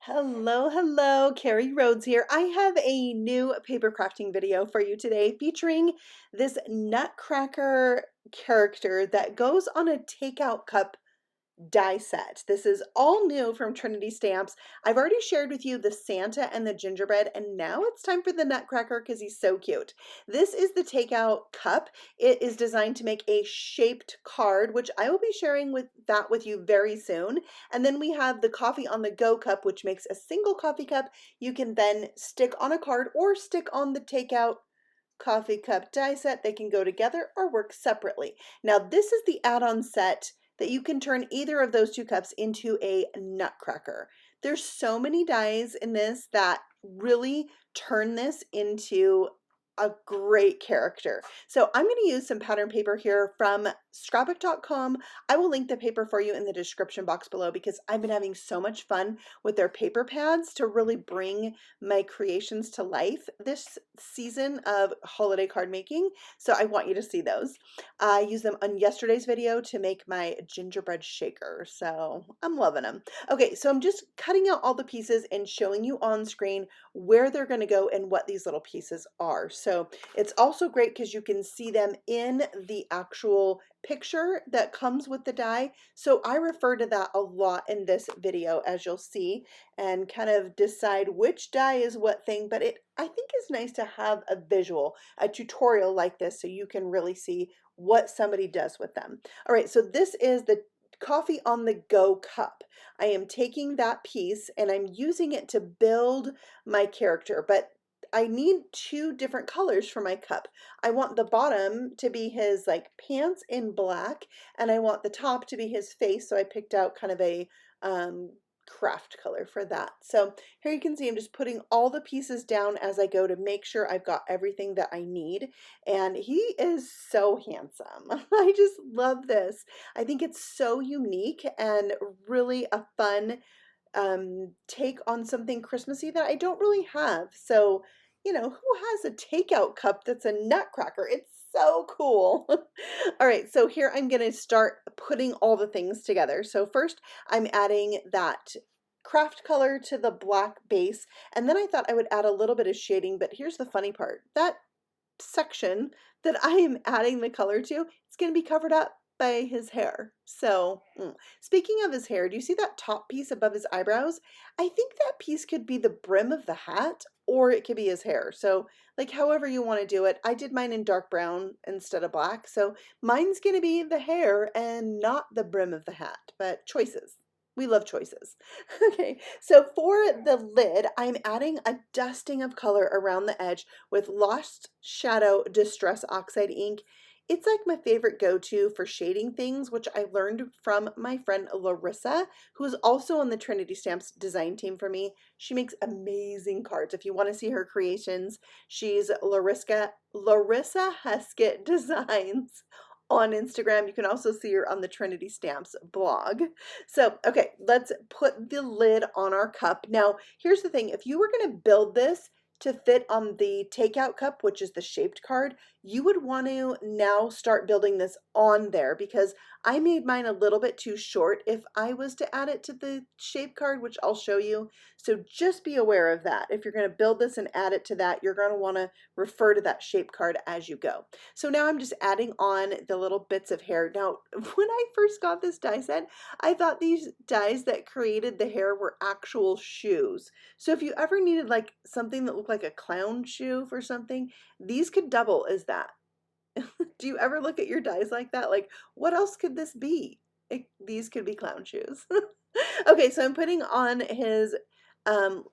Hello, hello, Carrie Rhodes here. I have a new paper crafting video for you today featuring this Nutcracker character that goes on a takeout cup die set. This is all new from Trinity Stamps. I've already shared with you the Santa and the gingerbread, and now it's time for the Nutcracker because he's so cute. This is the takeout cup. It is designed to make a shaped card, which I will be sharing with you very soon. And then we have the coffee on the go cup, which makes a single coffee cup you can then stick on a card or stick on the takeout coffee cup die set. They can go together or work separately. Now, this is the add-on set that you can turn either of those two cups into a nutcracker. There's so many dies in this that really turn this into a great character. So I'm going to use some pattern paper here from scrapbook.com. I will link the paper for you in the description box below because I've been having so much fun with their paper pads to really bring my creations to life this season of holiday card making. So I want you to see those. I used them on yesterday's video to make my gingerbread shaker. So I'm loving them. Okay, so I'm just cutting out all the pieces and showing you on screen where they're going to go and what these little pieces are. So it's also great because you can see them in the actual picture that comes with the die. So I refer to that a lot in this video, as you'll see, and kind of decide which die is what thing. But I think it's nice to have a visual, a tutorial like this, so you can really see what somebody does with them. All right, so this is the coffee on the go cup. I am taking that piece and I'm using it to build my character, but I need two different colors for my cup. I want the bottom to be his like pants in black, and I want the top to be his face, so I picked out kind of a craft color for that. So here you can see I'm just putting all the pieces down as I go to make sure I've got everything that I need, and he is so handsome. I just love this. I think it's so unique and really a fun take on something Christmassy that I don't really have. So, you know, who has a takeout cup that's a nutcracker? It's so cool. All right, so here I'm going to start putting all the things together. So first I'm adding that craft color to the black base, and then I thought I would add a little bit of shading, but here's the funny part. That section that I am adding the color to, it's going to be covered up by his hair. So speaking of his hair, do you see that top piece above his eyebrows? I think that piece could be the brim of the hat, or it could be his hair. So like however you want to do it. I did mine in dark brown instead of black, so mine's going to be the hair and not the brim of the hat, but choices. We love choices. Okay, so for the lid, I'm adding a dusting of color around the edge with Lost Shadow Distress Oxide ink. It's like my favorite go-to for shading things, which I learned from my friend Larissa, who is also on the Trinity Stamps design team for me. She makes amazing cards. If you want to see her creations, she's Larissa Heskett Designs on Instagram. You can also see her on the Trinity Stamps blog. So, okay, let's put the lid on our cup. Now, here's the thing. If you were going to build this to fit on the takeout cup, which is the shaped card, you would want to now start building this on there because I made mine a little bit too short if I was to add it to the shape card, which I'll show you. So just be aware of that. If you're going to build this and add it to that, you're going to want to refer to that shape card as you go. So now I'm just adding on the little bits of hair. Now, when I first got this die set, I thought these dies that created the hair were actual shoes. So if you ever needed like something that looked like a clown shoe for something, these could double as that. Do you ever look at your dies like that? Like, what else could this be? These could be clown shoes. Okay, so I'm putting on his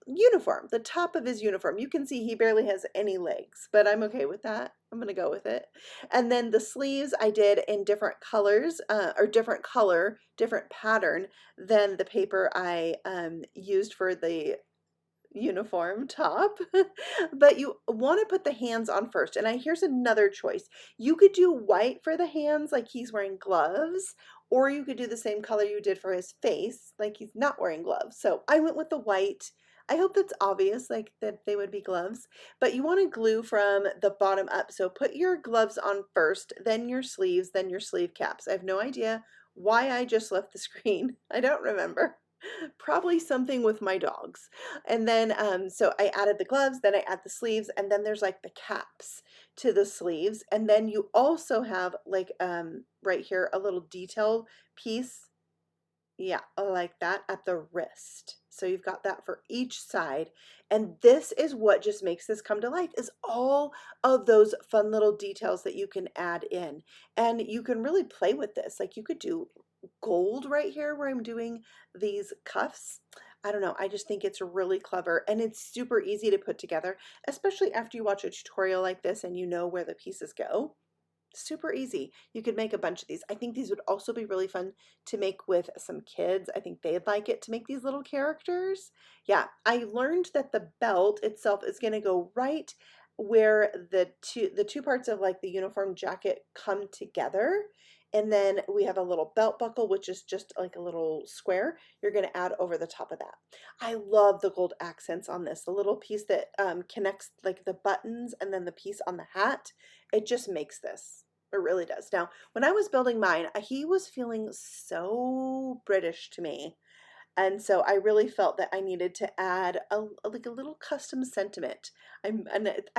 uniform, the top of his uniform. You can see he barely has any legs, but I'm okay with that. I'm gonna go with it. And then the sleeves I did in different colors, or different color, different pattern than the paper I used for the uniform top. But you want to put the hands on first, and here's another choice. You could do white for the hands like he's wearing gloves, or you could do the same color you did for his face like he's not wearing gloves. So I went with the white. I hope that's obvious, like that they would be gloves, but you want to glue from the bottom up. So put your gloves on first, then your sleeves, then your sleeve caps. I have no idea why I just left the screen. I don't remember. Probably something with my dogs. And then, so I added the gloves, then I add the sleeves, and then there's like the caps to the sleeves. And then you also have like, right here, a little detail piece. Yeah, like that at the wrist. So you've got that for each side. And this is what just makes this come to life, is all of those fun little details that you can add in. And you can really play with this. Like you could do gold right here where I'm doing these cuffs. I don't know, I just think it's really clever and it's super easy to put together, especially after you watch a tutorial like this and you know where the pieces go. Super easy. You could make a bunch of these. I think these would also be really fun to make with some kids. I think they'd like it to make these little characters. Yeah, I learned that the belt itself is going to go right where the two parts of like the uniform jacket come together. And then we have a little belt buckle, which is just like a little square you're going to add over the top of that. I love the gold accents on this. The little piece that connects like the buttons and then the piece on the hat. It just makes this. It really does. Now, when I was building mine, he was feeling so British to me. And so I really felt that I needed to add like a little custom sentiment. I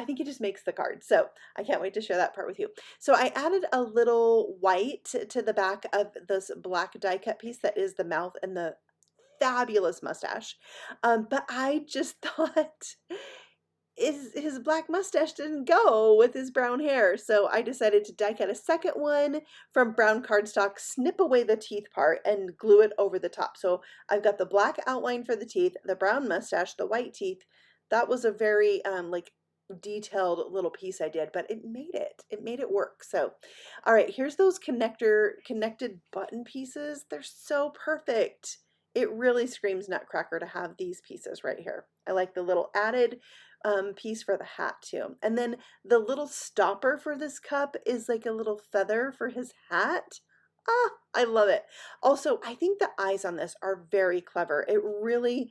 think it just makes the card. So I can't wait to share that part with you. So I added a little white to the back of this black die cut piece that is the mouth and the fabulous mustache. But I just thought his black mustache didn't go with his brown hair. So I decided to die cut a second one from brown cardstock, snip away the teeth part, and glue it over the top. So I've got the black outline for the teeth, the brown mustache, the white teeth. That was a very like detailed little piece I did, but it made it. It made it work. So, all right, here's those connected button pieces. They're so perfect. It really screams Nutcracker to have these pieces right here. I like the little added piece for the hat too. And then the little stopper for this cup is like a little feather for his hat. Ah, I love it. Also, I think the eyes on this are very clever. It really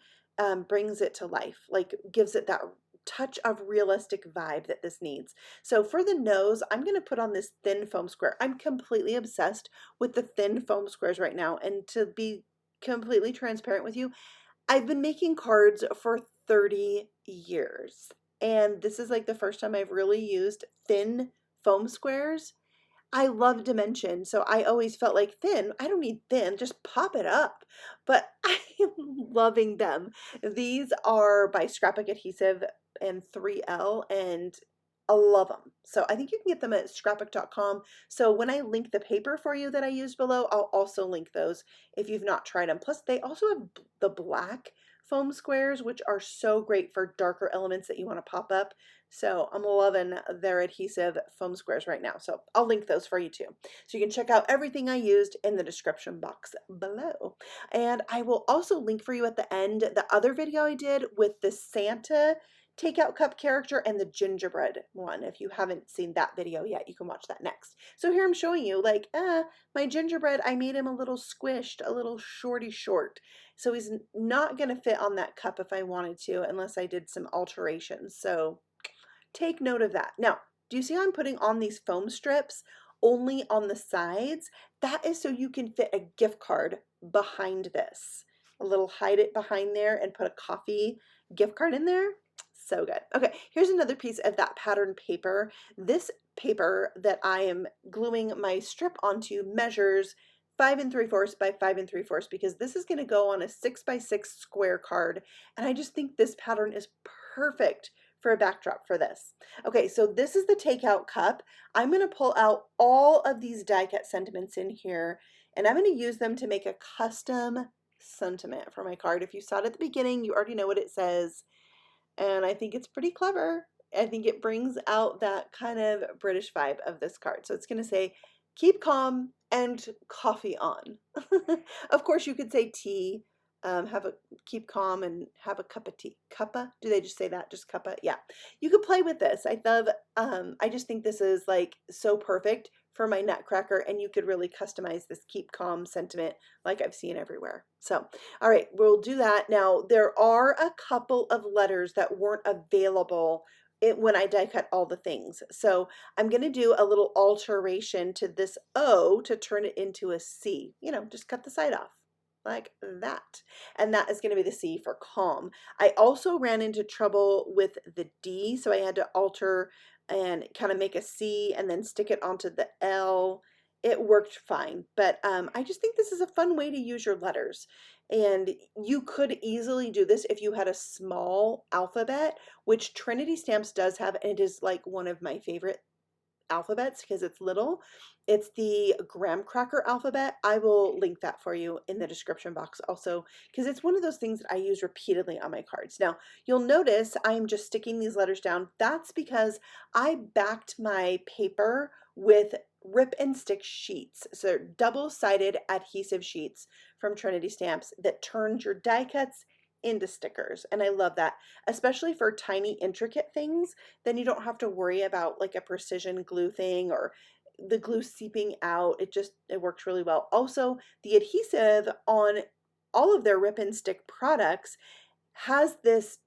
brings it to life, like gives it that touch of realistic vibe that this needs. So for the nose, I'm going to put on this thin foam square. I'm completely obsessed with the thin foam squares right now. And to be completely transparent with you, I've been making cards for 30 years, and this is like the first time I've really used thin foam squares. I love dimension, so I always felt like thin, I don't need thin, just pop it up. But I am loving them. These are by Scrapbook Adhesive and 3L, and I love them. So I think you can get them at scrapbook.com. So when I link the paper for you that I used below, I'll also link those if you've not tried them. Plus, they also have the black foam squares, which are so great for darker elements that you want to pop up. So I'm loving their adhesive foam squares right now. So I'll link those for you too. So you can check out everything I used in the description box below. And I will also link for you at the end the other video I did with the Santa takeout cup character and the gingerbread one. If you haven't seen that video yet, you can watch that next. So here I'm showing you like, my gingerbread, I made him a little squished, a little shorty short. So he's not going to fit on that cup if I wanted to, unless I did some alterations. So take note of that. Now, do you see how I'm putting on these foam strips only on the sides? That is so you can fit a gift card behind this. A little hide it behind there and put a coffee gift card in there. So good. Okay, here's another piece of that pattern paper. This paper that I am gluing my strip onto measures 5 3/4 by 5 3/4 because this is going to go on a 6 by 6 square card, and I just think this pattern is perfect for a backdrop for this. Okay, so this is the takeout cup. I'm going to pull out all of these die cut sentiments in here, and I'm going to use them to make a custom sentiment for my card. If you saw it at the beginning, you already know what it says, and I think it's pretty clever. I think it brings out that kind of British vibe of this card. So it's going to say, keep calm and coffee on. Of course, you could say tea. Keep calm and have a cup of tea. Cuppa? Do they just say that? Just cuppa? Yeah. You could play with this. I just think this is like so perfect for my Nutcracker, and you could really customize this keep calm sentiment like I've seen everywhere. So, all right, we'll do that. Now, there are a couple of letters that weren't available when I die cut all the things. So I'm going to do a little alteration to this O to turn it into a C. You know, just cut the side off. like that. And that is going to be the C for calm. I also ran into trouble with the D, so I had to alter and kind of make a C and then stick it onto the L. It worked fine, but I just think this is a fun way to use your letters. And you could easily do this if you had a small alphabet, which Trinity Stamps does have, and it is like one of my favorite alphabets because it's little. It's the graham cracker alphabet. I will link that for you in the description box also because it's one of those things that I use repeatedly on my cards. Now, you'll notice I'm just sticking these letters down. That's because I backed my paper with rip and stick sheets. So they're double-sided adhesive sheets from Trinity Stamps that turns your die cuts into stickers. And I love that, especially for tiny intricate things. Then you don't have to worry about like a precision glue thing or the glue seeping out. It works really well. Also, the adhesive on all of their rip and stick products has this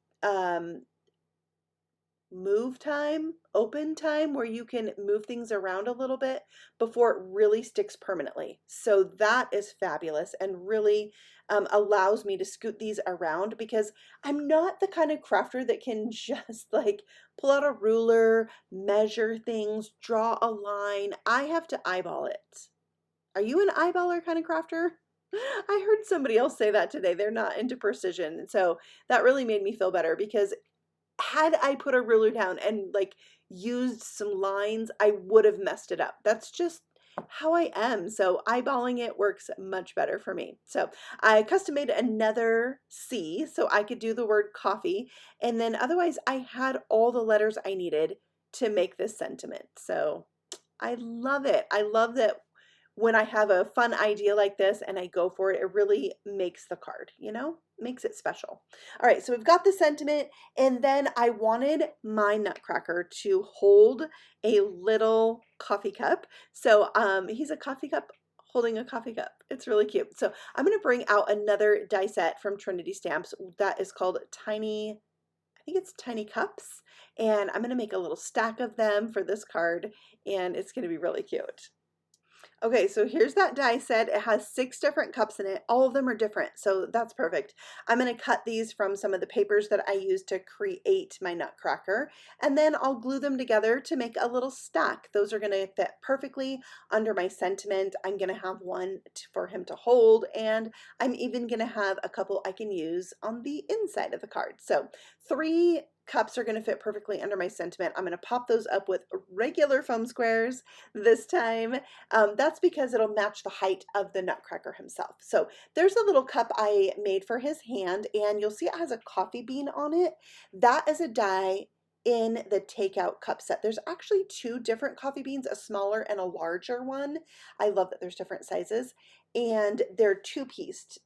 open time where you can move things around a little bit before it really sticks permanently. So that is fabulous and really allows me to scoot these around because I'm not the kind of crafter that can just like pull out a ruler, measure things, draw a line. I have to eyeball it. Are you an eyeballer kind of crafter? I heard somebody else say that today. They're not into precision. So that really made me feel better because had I put a ruler down and like used some lines, I would have messed it up. That's just how I am. So eyeballing it works much better for me. So I custom made another C so I could do the word coffee. And then otherwise I had all the letters I needed to make this sentiment. So I love it. I love that when I have a fun idea like this and I go for it, it really makes the card, you know, makes it special. All right, so we've got the sentiment, and then I wanted my Nutcracker to hold a little coffee cup. So he's a coffee cup holding a coffee cup. It's really cute. So I'm going to bring out another die set from Trinity Stamps that is called Tiny, I think it's Tiny Cups, and I'm going to make a little stack of them for this card, and it's going to be really cute. Okay, so here's that die set. It has 6 different cups in it. All of them are different, so that's perfect. I'm going to cut these from some of the papers that I used to create my Nutcracker, and then I'll glue them together to make a little stack. Those are going to fit perfectly under my sentiment. I'm going to have one for him to hold, and I'm even going to have a couple I can use on the inside of the card. So 3 cups are going to fit perfectly under my sentiment. I'm going to pop those up with regular foam squares this time. That's because it'll match the height of the Nutcracker himself. So there's a little cup I made for his hand, and you'll see it has a coffee bean on it. That is a die in the takeout cup set. There's actually 2 different coffee beans, a smaller and a larger one. I love that there's different sizes, and they're 2-pieced.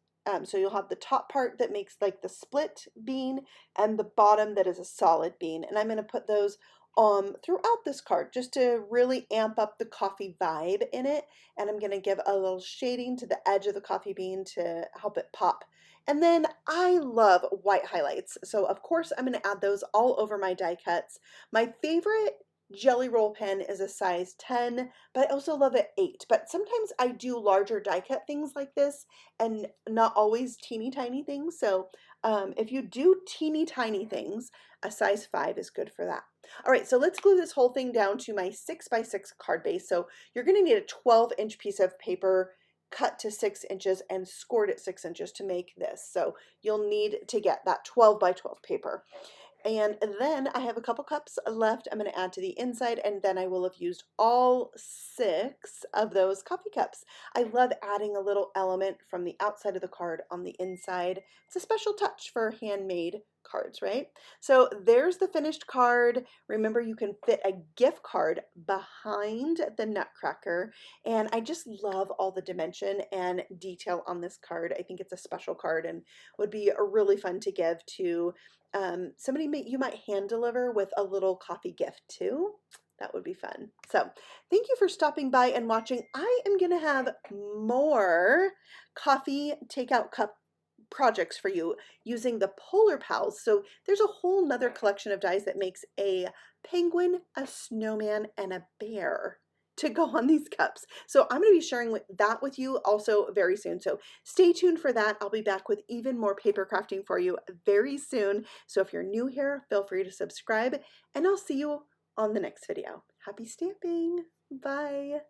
So you'll have the top part that makes like the split bean and the bottom that is a solid bean. And I'm going to put those throughout this card just to really amp up the coffee vibe in it. And I'm going to give a little shading to the edge of the coffee bean to help it pop. And then I love white highlights. So of course I'm going to add those all over my die cuts. My favorite Jelly Roll pen is a size 10, but I also love it 8. But sometimes I do larger die cut things like this and not always teeny tiny things. So if you do teeny tiny things, a size 5 is good for that. All right, so let's glue this whole thing down to my 6x6 card base. So you're going to need a 12-inch piece of paper cut to 6 inches and scored at 6 inches to make this. So you'll need to get that 12x12 paper. And then I have a couple cups left I'm going to add to the inside, and then I will have used all 6 of those coffee cups. I love adding a little element from the outside of the card on the inside. It's a special touch for handmade cards, right? So there's the finished card. Remember, you can fit a gift card behind the Nutcracker, and I just love all the dimension and detail on this card. I think it's a special card and would be really fun to give to somebody you might hand deliver with a little coffee gift too. That would be fun. So thank you for stopping by and watching. I am going to have more coffee takeout cup projects for you using the Polar Pals. So there's a whole nother collection of dies that makes a penguin, a snowman, and a bear to go on these cups. So I'm going to be sharing that with you also very soon. So stay tuned for that. I'll be back with even more paper crafting for you very soon. So if you're new here, feel free to subscribe, and I'll see you on the next video. Happy stamping. Bye.